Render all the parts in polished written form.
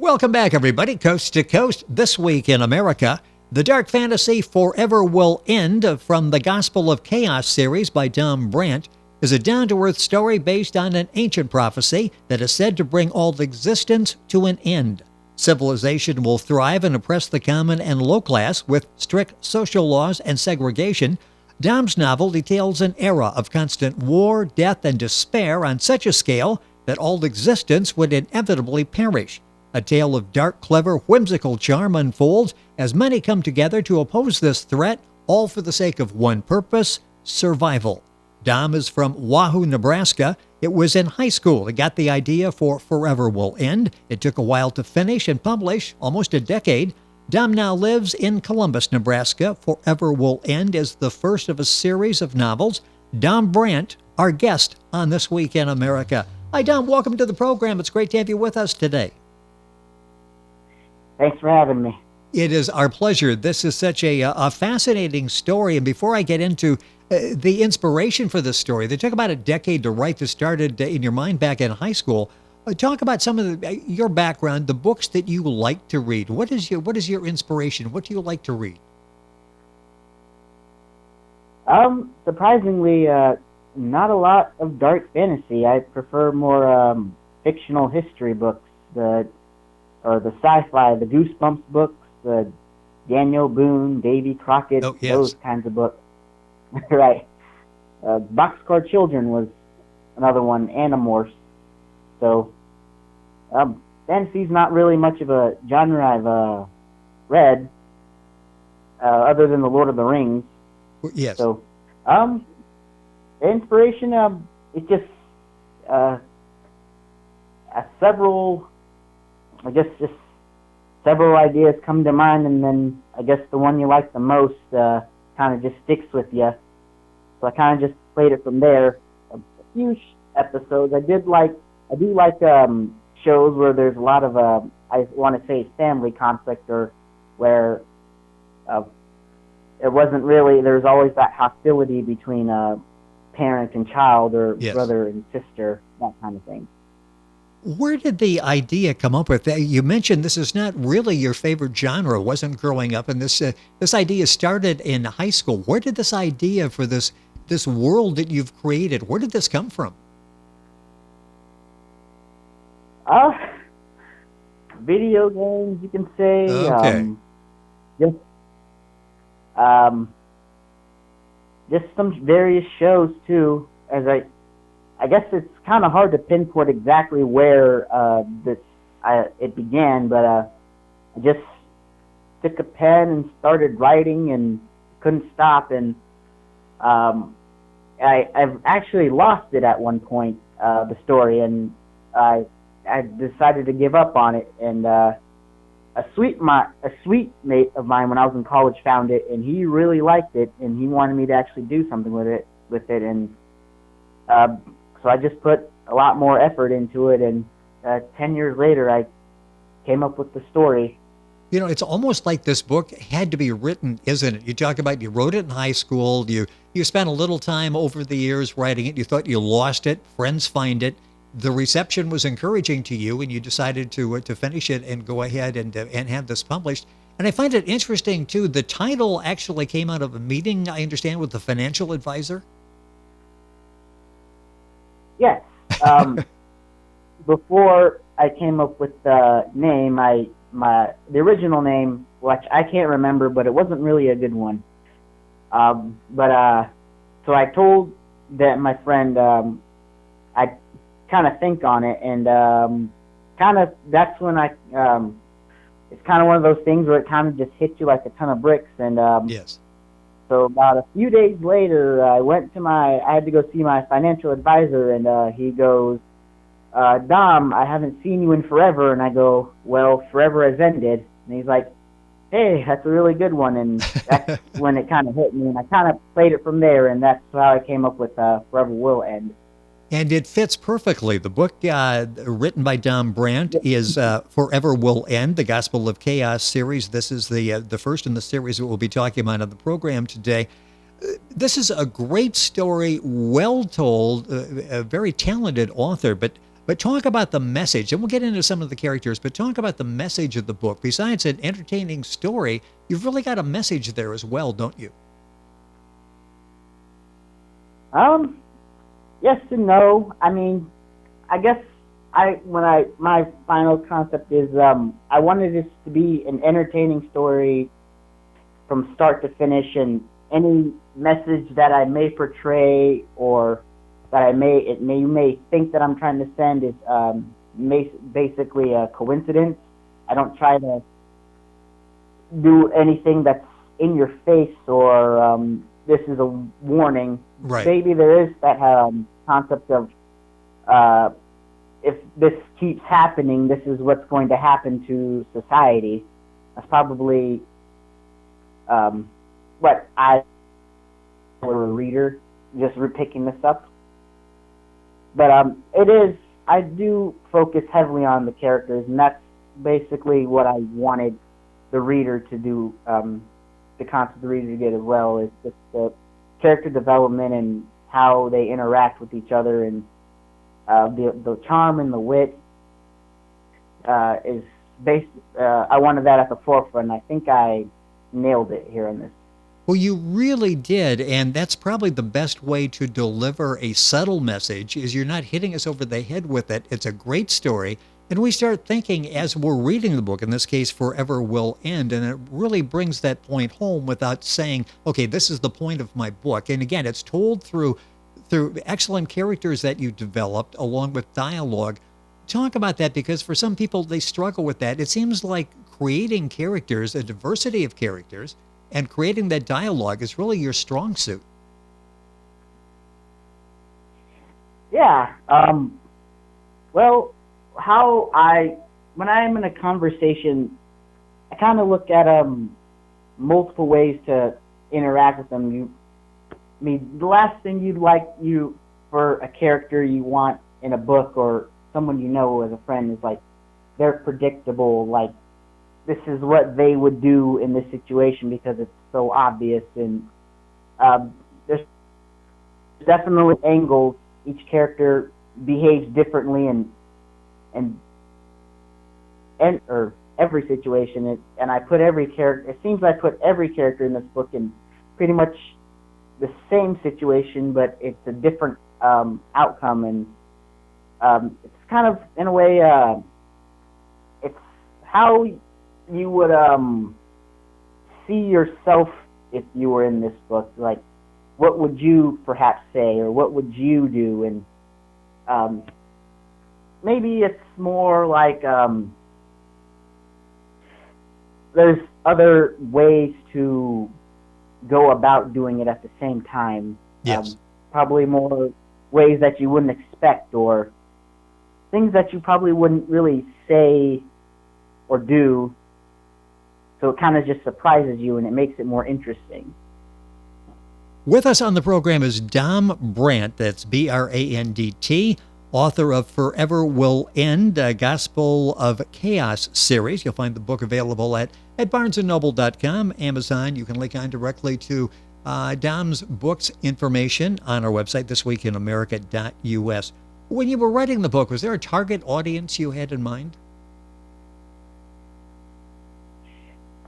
Welcome back, everybody, coast to coast. This week in America, the dark fantasy Forever Will End from the Gospel of Chaos series by Brandt is a down-to-earth story based on an ancient prophecy that is said to bring all existence to an end. Civilization will thrive and oppress the common and low class with strict social laws and segregation. Dom's novel details an era of constant war, death, and despair on such a scale that all existence would inevitably perish. A tale of dark, clever, whimsical charm unfolds as many come together to oppose this threat, all for the sake of one purpose: survival. Dom is from Wahoo, Nebraska. It was in high school he got the idea for Forever Will End. It took a while to finish and publish, almost a decade. Dom now lives in Columbus, Nebraska. Forever Will End is the first of a series of novels. Dom Brandt, our guest on This Week in America. Hi, Dom. Welcome to the program. It's great to have you with us today. Thanks for having me. It is our pleasure. This is such a fascinating story. And before I get into the inspiration for this story, they took about a decade to write. This started in your mind back in high school. Talk about some of your background, the books that you like to read. What is your inspiration? What do you like to read? Surprisingly, not a lot of dark fantasy. I prefer more fictional history books, the sci-fi, the Goosebumps books, the Daniel Boone, Davy Crockett, those kinds of books. Right. Boxcar Children was another one, Animorphs. So, fantasy's not really much of a genre I've read, other than The Lord of the Rings. Yes. So, inspiration, it's just several ideas come to mind, and then I guess the one you like the most kind of just sticks with you. So I kind of just played it from there. A few episodes. I do like shows where there's a lot of I want to say family conflict, or where it wasn't really, there's always that hostility between parent and child, or brother and sister, that kind of thing. Where did the idea come up with? You mentioned this is not really your favorite genre. It wasn't growing up, and this idea started in high school. Where did this idea for this world that you've created, where did this come from? Video games, you can say. Okay. Just some various shows too. As I guess it's kind of hard to pinpoint exactly where it began, but I just took a pen and started writing and couldn't stop, and I've actually lost it at one point, the story, and I decided to give up on it, and a suite mate of mine when I was in college found it, and he really liked it, and he wanted me to actually do something with it, and so I just put a lot more effort into it, and 10 years later, I came up with the story. You know, it's almost like this book had to be written, isn't it? You talk about you wrote it in high school, you spent a little time over the years writing it, you thought you lost it, friends find it, the reception was encouraging to you, and you decided to finish it and go ahead and have this published. And I find it interesting, too, the title actually came out of a meeting, I understand, with the financial advisor? Yes. Before I came up with the name, the original name, which I can't remember, but it wasn't really a good one. So I told my friend I'd kind of think on it, and that's when it's kind of one of those things where it kind of just hits you like a ton of bricks, and yes. So about a few days later, I had to go see my financial advisor, and he goes, Dom, I haven't seen you in forever. And I go, well, forever has ended. And he's like, hey, that's a really good one. And that's when it kind of hit me, and I kind of played it from there, and that's how I came up with Forever Will End. And it fits perfectly. The book written by Dom Brandt is Forever Will End, the Gospel of Chaos series. This is the first in the series that we'll be talking about on the program today. This is a great story, well told, a very talented author, but But talk about the message, and we'll get into some of the characters, but talk about the message of the book. Besides an entertaining story, you've really got a message there as well, don't you? Um, yes and no. I mean, I guess my final concept is I wanted this to be an entertaining story from start to finish, and any message that I may portray or that you may think that I'm trying to send is basically a coincidence. I don't try to do anything that's in your face or this is a warning. Right. Maybe there is that concept of if this keeps happening, this is what's going to happen to society. That's probably what I, or a reader, just picking this up. But I do focus heavily on the characters, and that's basically what I wanted the reader to do, the concept the reader to get as well, is just the character development and how they interact with each other, and the charm and the wit is based. I wanted that at the forefront. I think I nailed it here in this. Well, you really did, and that's probably the best way to deliver a subtle message is you're not hitting us over the head with it. It's a great story, and we start thinking as we're reading the book, in this case, Forever Will End, and it really brings that point home without saying, okay, this is the point of my book. And again, it's told through excellent characters that you developed along with dialogue. Talk about that, because for some people, they struggle with that. It seems like creating characters, a diversity of characters, and creating that dialogue is really your strong suit. Yeah. Well, when I'm in a conversation, I kind of look at multiple ways to interact with them. The last thing for a character you want in a book or someone you know as a friend is like they're predictable, like this is what they would do in this situation because it's so obvious, and there's definitely angles. Each character behaves differently, and or every situation. And I put every character. It seems I put every character in this book in pretty much the same situation, but it's a different outcome, and it's kind of in a way it's how you would see yourself if you were in this book. Like, what would you perhaps say, or what would you do? And maybe it's more like there's other ways to go about doing it at the same time. Yes. Probably more ways that you wouldn't expect, or things that you probably wouldn't really say or do. So it kind of just surprises you, and it makes it more interesting. With us on the program is Dom Brandt, that's Brandt, author of Forever Will End, a Gospel of Chaos series. You'll find the book available at barnesandnoble.com, Amazon. You can link on directly to Dom's book's information on our website, thisweekinamerica.us. When you were writing the book, was there a target audience you had in mind?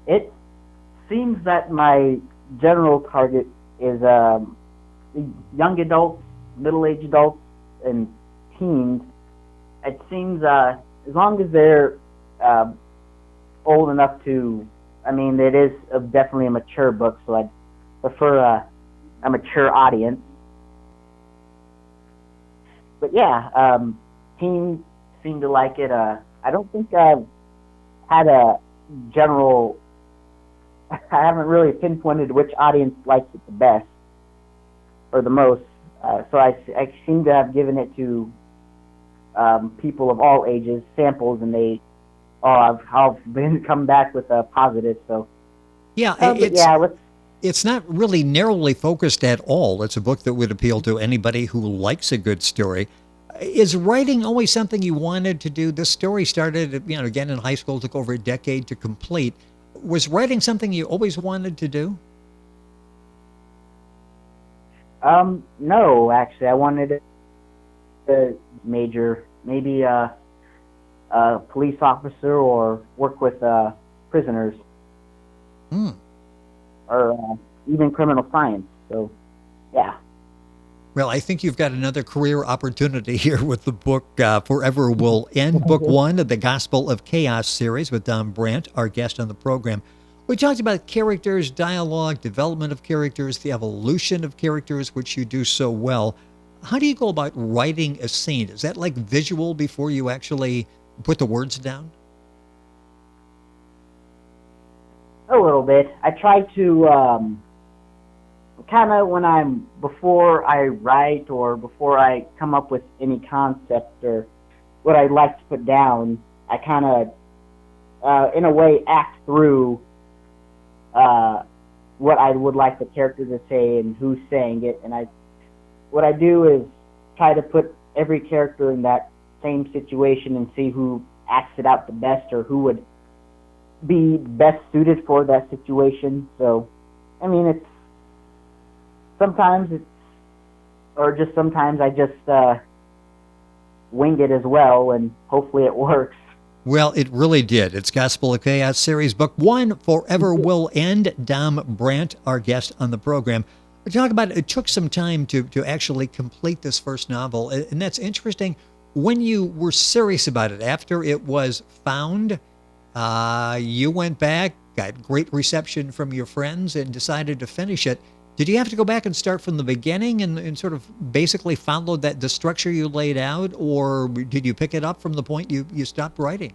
It seems that my general target is young adults, middle-aged adults, and teens. It seems as long as they're old enough to, it is definitely a mature book, so I'd prefer a mature audience. But yeah, teens seem to like it. I don't think I've had a general. I haven't really pinpointed which audience likes it the best or the most. So I seem to have given it to people of all ages, samples, and they all have been come back with a positive. So yeah, it's not really narrowly focused at all. It's a book that would appeal to anybody who likes a good story. Is writing always something you wanted to do? This story started, again in high school, took over a decade to complete. Was writing something you always wanted to do? No, actually, I wanted to major maybe a police officer or work with prisoners Hmm. or even criminal science. So, yeah. Well, I think you've got another career opportunity here with the book Forever Will End, Book One of the Gospel of Chaos series with Don Brandt, our guest on the program. We talked about characters, dialogue, development of characters, the evolution of characters, which you do so well. How do you go about writing a scene? Is that like visual before you actually put the words down? A little bit. I try to kind of when before I write or before I come up with any concept or what I'd like to put down, I kind of, in a way, act through what I would like the character to say and who's saying it. And what I do is try to put every character in that same situation and see who acts it out the best or who would be best suited for that situation. So, I mean, sometimes I just wing it as well, and hopefully it works. Well, it really did. It's Gospel of Chaos series, book one, Forever Will End. Dom Brandt, our guest on the program. We talk about it took some time to actually complete this first novel, and that's interesting. When you were serious about it, after it was found, you went back, got great reception from your friends, and decided to finish it. Did you have to go back and start from the beginning and sort of basically follow the structure you laid out, or did you pick it up from the point you stopped writing?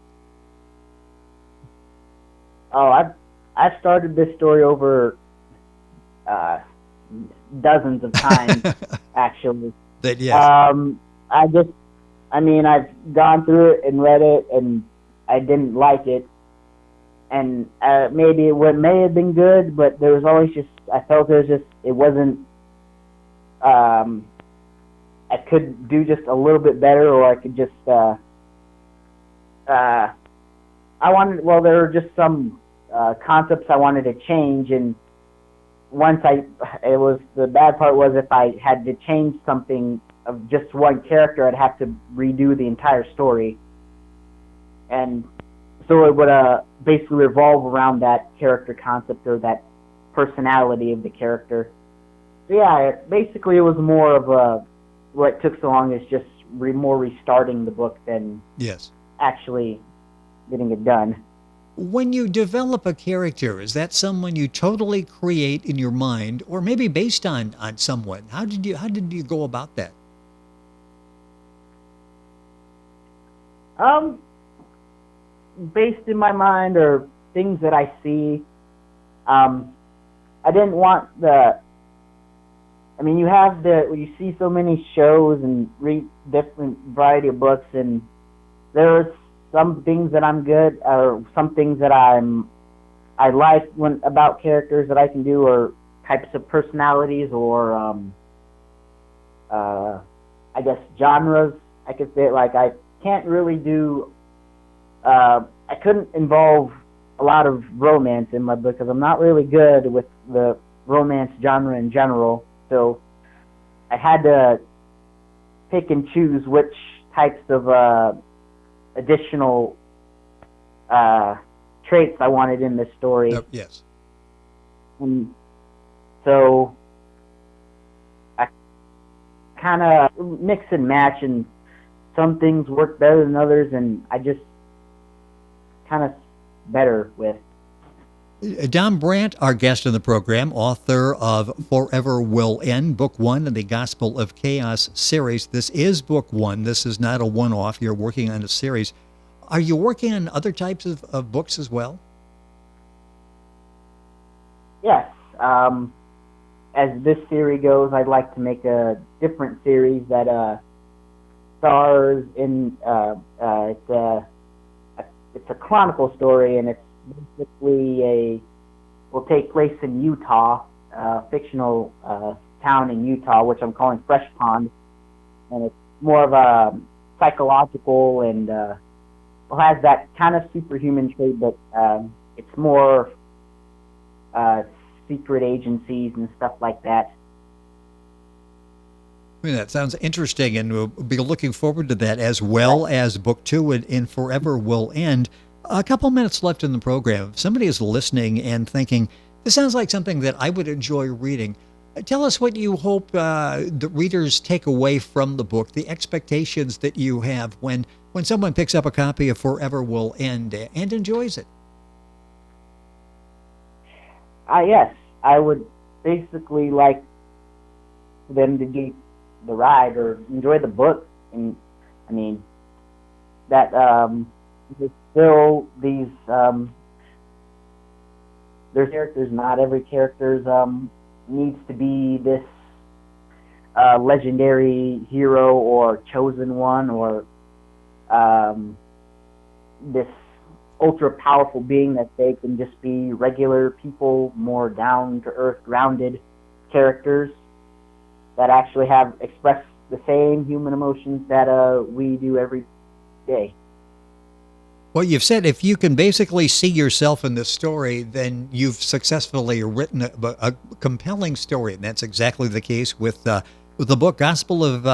Oh, I've started this story over dozens of times, actually. Yes. I've gone through it and read it, and I didn't like it. And maybe it may have been good, but there was always it wasn't. I could do just a little bit better, or I could just. There were just some concepts I wanted to change, and the bad part was if I had to change something of just one character, I'd have to redo the entire story, and so it would basically revolve around that character concept or that personality of the character. So yeah, it was more of what took so long is just more restarting the book than Yes. actually getting it done. When you develop a character, is that someone you totally create in your mind, or maybe based on someone? How did you go about that? Based in my mind or things that I see. I didn't want you see so many shows and read different variety of books, and there's some things that I'm good, or some things that I like about characters that I can do, or types of personalities, or I guess genres. I could say, like, I can't really do. I couldn't involve a lot of romance in my book because I'm not really good with the romance genre in general. So I had to pick and choose which types of additional traits I wanted in this story. Yes. And so I kind of mix and match, and some things work better than others, and I just kind of better with. Don Brandt, our guest on the program, author of Forever Will End, Book One of the Gospel of Chaos series. This is Book One. This is not a one-off. You're working on a series. Are you working on other types of books as well? Yes. As this series goes, I'd like to make a different series that stars in. It's a chronicle story, and it's basically will take place in Utah, fictional town in Utah, which I'm calling Fresh Pond, and it's more of a psychological and has that kind of superhuman trait, but it's more secret agencies and stuff like that. I mean, that sounds interesting, and we'll be looking forward to that as well as book two in Forever Will End. A couple minutes left in the program. If somebody is listening and thinking, this sounds like something that I would enjoy reading, tell us what you hope the readers take away from the book, the expectations that you have when someone picks up a copy of Forever Will End and enjoys it. Yes, I would basically like them to get the ride or enjoy the book. And I mean, that there's still these there's characters. Not every character needs to be this legendary hero or chosen one or this ultra powerful being. That they can just be regular people, more down to earth, grounded characters that actually have expressed the same human emotions that we do every day. Well, you've said if you can basically see yourself in this story, then you've successfully written a compelling story, and that's exactly the case with the book Gospel of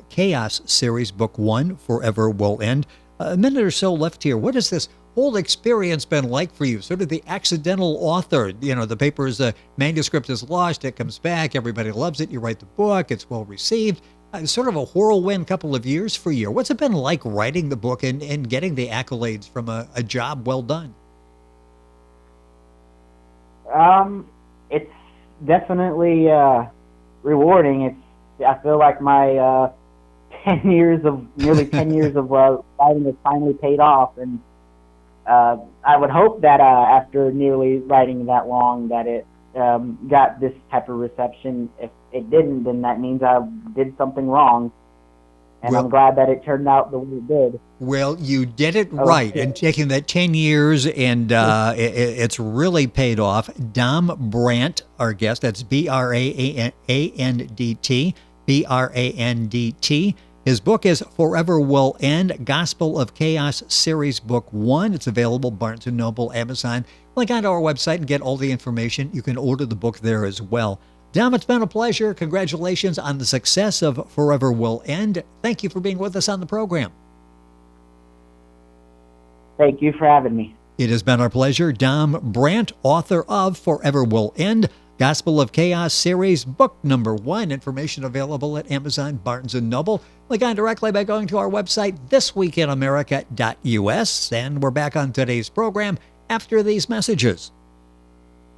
Chaos series, book one, Forever Will End. A minute or so left here. What has this whole experience been like for you? Sort of the accidental author. You know, the paper's manuscript is lost, it comes back, everybody loves it, you write the book, it's well received. Sort of a whirlwind couple of years for you. What's it been like writing the book and getting the accolades from a job well done? It's definitely rewarding. I feel like my 10 years of nearly 10 years of writing has finally paid off, and I would hope that after nearly writing that long that it got this type of reception. If it didn't, then that means I did something wrong, and I'm glad that it turned out the way it did. Well, you did it right, and taking that 10 years, and it's really paid off. Dom Brandt, our guest, that's Brandt, Brandt. His book is Forever Will End, Gospel of Chaos Series, Book 1. It's available Barnes & Noble, Amazon. Link onto our website and get all the information. You can order the book there as well. Dom, it's been a pleasure. Congratulations on the success of Forever Will End. Thank you for being with us on the program. Thank you for having me. It has been our pleasure. Dom Brandt, author of Forever Will End, Gospel of Chaos series, book number 1. Information available at Amazon, Barnes & Noble. Link on directly by going to our website, thisweekinamerica.us. And we're back on today's program after these messages.